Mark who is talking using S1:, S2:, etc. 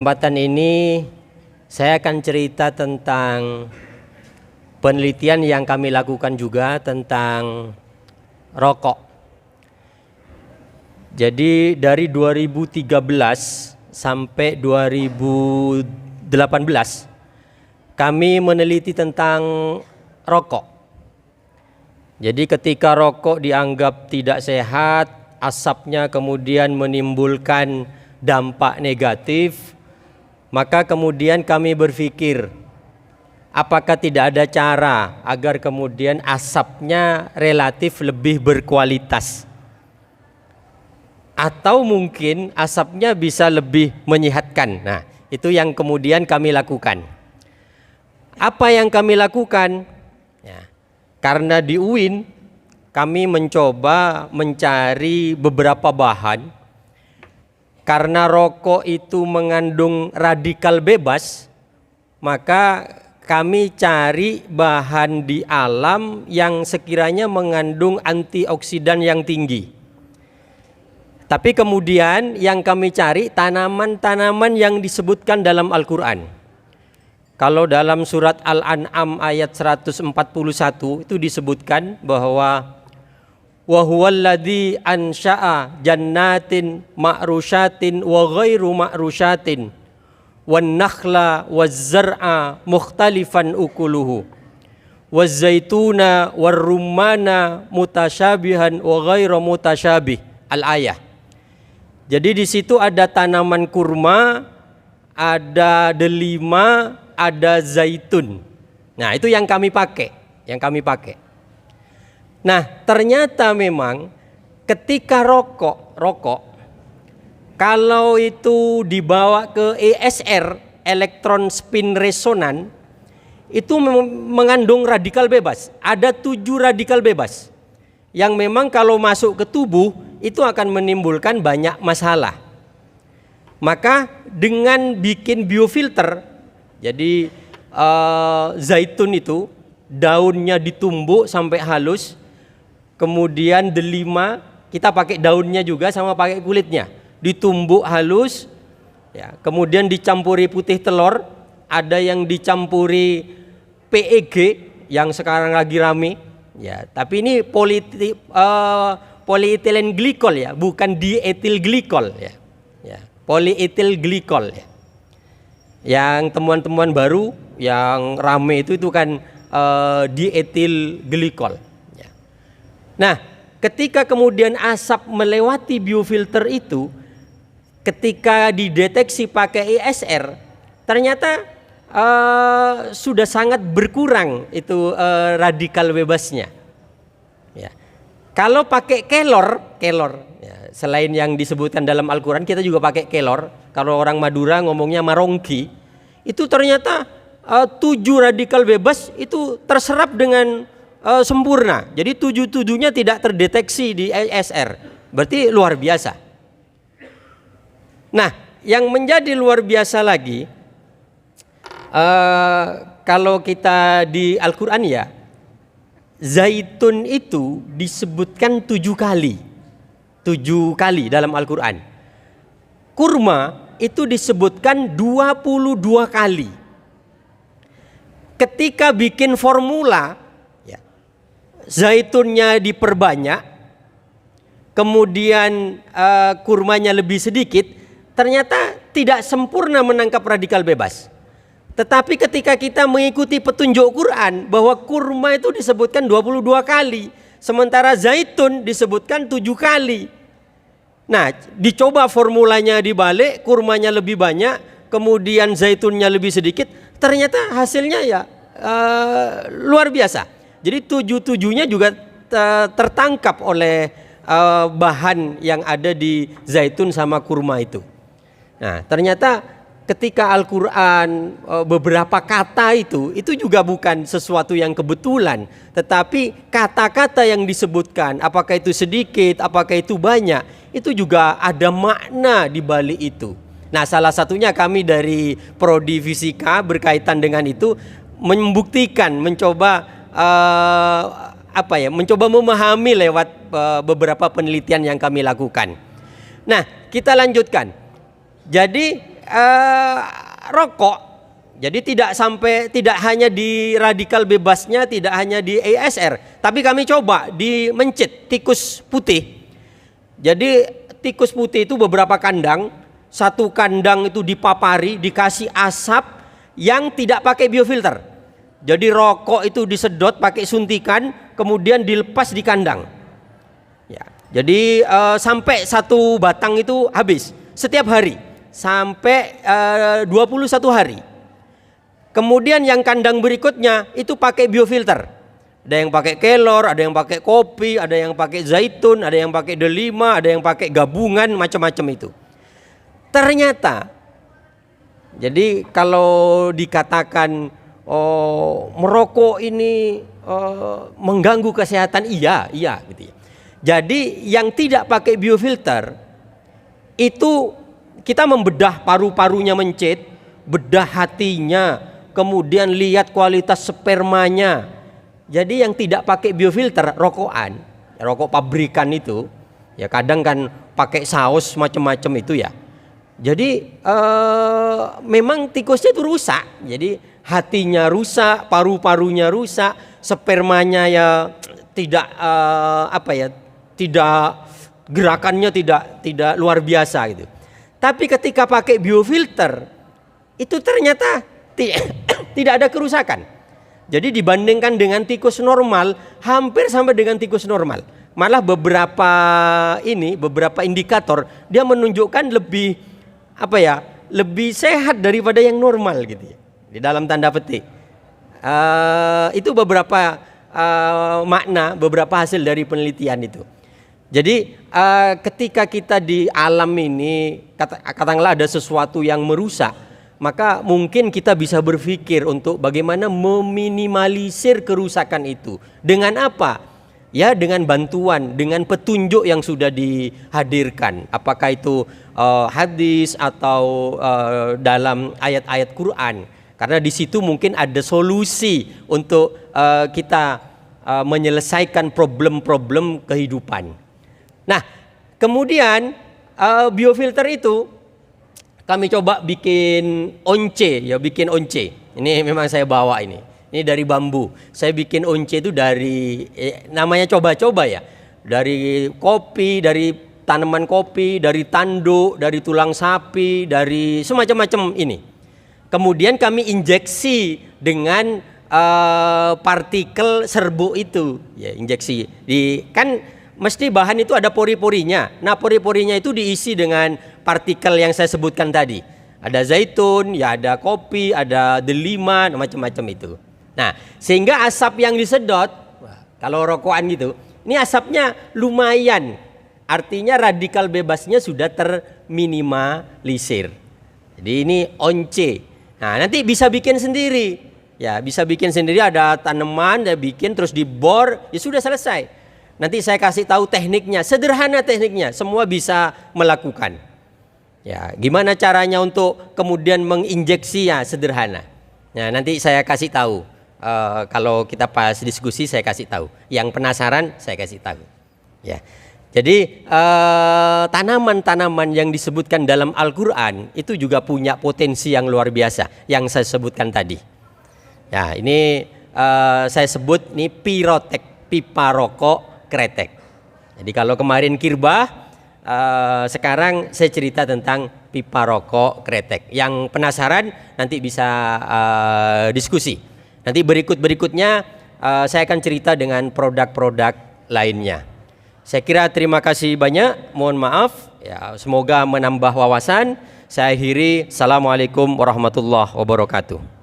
S1: Kesempatan ini saya akan cerita tentang penelitian yang kami lakukan juga tentang rokok. Jadi dari 2013 sampai 2018 kami meneliti tentang rokok. Jadi ketika rokok dianggap tidak sehat, asapnya kemudian menimbulkan dampak negatif, maka kemudian kami berpikir, apakah tidak ada cara agar kemudian asapnya relatif lebih berkualitas? Atau mungkin asapnya bisa lebih menyehatkan. Nah, itu yang kemudian kami lakukan. Apa yang kami lakukan? Ya, karena di UIN kami mencoba mencari beberapa bahan. Karena rokok itu mengandung radikal bebas, maka kami cari bahan di alam yang sekiranya mengandung antioksidan yang tinggi. Tapi kemudian yang kami cari tanaman-tanaman yang disebutkan dalam Al-Quran. Kalau dalam surat Al-An'am ayat 141 itu disebutkan bahwa wa huwallazi ansha'a jannatin ma'rusyatin wa ghairu ma'rusyatin wan nakhla waz zar'a mukhtalifan ukuluhu waz zaituna war rummana mutasyabihan wa ghairu mutasyabih. Al-ayah. Jadi di situ ada tanaman kurma, ada delima, ada zaitun. Nah, itu yang kami pakai, Nah, ternyata memang ketika rokok kalau itu dibawa ke ESR, elektron spin resonan, itu mengandung radikal bebas. Ada 7 radikal bebas yang memang kalau masuk ke tubuh itu akan menimbulkan banyak masalah. Maka dengan bikin biofilter, jadi zaitun itu daunnya ditumbuk sampai halus. Kemudian delima kita pakai daunnya juga sama pakai kulitnya, ditumbuk halus, ya. Kemudian dicampuri putih telur, ada yang dicampuri PEG yang sekarang lagi rame, ya. Tapi ini polyethylene glycol ya, bukan diethyl glycol ya, polyethyl glycol ya. Yang temuan-temuan baru yang rame itu kan diethyl glycol. Nah, ketika kemudian asap melewati biofilter itu, ketika dideteksi pakai ESR, ternyata sudah sangat berkurang itu radikal bebasnya. Ya. Kalau pakai kelor, ya, selain yang disebutkan dalam Al-Quran, kita juga pakai kelor. Kalau orang Madura ngomongnya marongki, itu ternyata 7 radikal bebas itu terserap dengan sempurna. Jadi 7-7-nya tidak terdeteksi di ESR. Berarti luar biasa. Nah, yang menjadi luar biasa lagi, kalau kita di Al-Quran ya, zaitun itu disebutkan 7 kali. 7 kali dalam Al-Quran. Kurma itu disebutkan 22 kali. Ketika bikin formula, zaitunnya diperbanyak, kemudian kurmanya lebih sedikit, ternyata tidak sempurna menangkap radikal bebas. Tetapi ketika kita mengikuti petunjuk Quran bahwa kurma itu disebutkan 22 kali, sementara zaitun disebutkan 7 kali. Nah, dicoba formulanya dibalik, kurmanya lebih banyak, kemudian zaitunnya lebih sedikit, ternyata hasilnya ya luar biasa. Jadi 7-7-nya juga tertangkap oleh bahan yang ada di zaitun sama kurma itu. Nah, ternyata ketika Al-Quran beberapa kata itu juga bukan sesuatu yang kebetulan, tetapi kata-kata yang disebutkan, apakah itu sedikit, apakah itu banyak, itu juga ada makna di balik itu. Nah, salah satunya kami dari Prodi Fisika berkaitan dengan itu membuktikan, mencoba mencoba memahami lewat beberapa penelitian yang kami lakukan. Nah, kita lanjutkan. Jadi rokok. Jadi tidak hanya di radikal bebasnya, tidak hanya di ASR, tapi kami coba di mencit tikus putih. Jadi tikus putih itu beberapa kandang, satu kandang itu dipapari, dikasih asap yang tidak pakai biofilter. Jadi rokok itu disedot pakai suntikan, kemudian dilepas di kandang. Ya, jadi sampai satu batang itu habis setiap hari sampai 21 hari. Kemudian yang kandang berikutnya itu pakai biofilter. Ada yang pakai kelor, ada yang pakai kopi, ada yang pakai zaitun, ada yang pakai delima, ada yang pakai gabungan, macam-macam itu. Ternyata, jadi kalau dikatakan merokok ini mengganggu kesehatan, iya gitu ya. Jadi yang tidak pakai biofilter itu kita membedah paru-parunya mencit, bedah hatinya, kemudian lihat kualitas spermanya. Jadi yang tidak pakai biofilter rokokan, rokok pabrikan itu, ya kadang kan pakai saus macam-macam itu ya. Jadi memang tikusnya itu rusak. Jadi hatinya rusak, paru-parunya rusak, spermanya ya tidak tidak gerakannya tidak luar biasa gitu. Tapi ketika pakai biofilter itu ternyata tidak ada kerusakan. Jadi dibandingkan dengan tikus normal, hampir sama dengan tikus normal. Malah beberapa indikator dia menunjukkan lebih lebih sehat daripada yang normal gitu ya. Di dalam tanda petik. Itu beberapa makna, beberapa hasil dari penelitian itu. Jadi ketika kita di alam ini katakanlah ada sesuatu yang merusak, maka mungkin kita bisa berpikir untuk bagaimana meminimalisir kerusakan itu. Dengan apa? Ya dengan bantuan, dengan petunjuk yang sudah dihadirkan. Apakah itu hadis atau dalam ayat-ayat Quran. Karena di situ mungkin ada solusi untuk kita menyelesaikan problem-problem kehidupan. Nah, kemudian biofilter itu kami coba bikin once. Ini memang saya bawa ini dari bambu. Saya bikin once itu dari namanya coba-coba ya. Dari kopi, dari tanaman kopi, dari tanduk, dari tulang sapi, dari semacam-macam ini. Kemudian kami injeksi dengan partikel serbuk itu. Ya, injeksi. Kan mesti bahan itu ada pori-porinya. Nah, pori-porinya itu diisi dengan partikel yang saya sebutkan tadi. Ada zaitun, ya ada kopi, ada delima, macam-macam itu. Nah, sehingga asap yang disedot, kalau rokokan gitu, ini asapnya lumayan. Artinya radikal bebasnya sudah terminimalisir. Jadi ini once. Nah, nanti bisa bikin sendiri. Ya, bisa bikin sendiri, ada tanaman, dia bikin terus dibor, ya sudah selesai. Nanti saya kasih tahu tekniknya, sederhana tekniknya, semua bisa melakukan. Ya, gimana caranya untuk kemudian menginjeksi ya sederhana. Nah, nanti saya kasih tahu. Kalau kita pas diskusi saya kasih tahu. Yang penasaran saya kasih tahu. Ya. Jadi tanaman-tanaman yang disebutkan dalam Al-Quran itu juga punya potensi yang luar biasa yang saya sebutkan tadi. Ya, ini saya sebut ini pirotek, pipa rokok kretek. Jadi kalau kemarin kirbah, sekarang saya cerita tentang pipa rokok kretek. Yang penasaran nanti bisa diskusi. Nanti berikutnya saya akan cerita dengan produk-produk lainnya. Saya kira terima kasih banyak. Mohon maaf. Ya, semoga menambah wawasan. Saya akhiri. Assalamualaikum warahmatullahi wabarakatuh.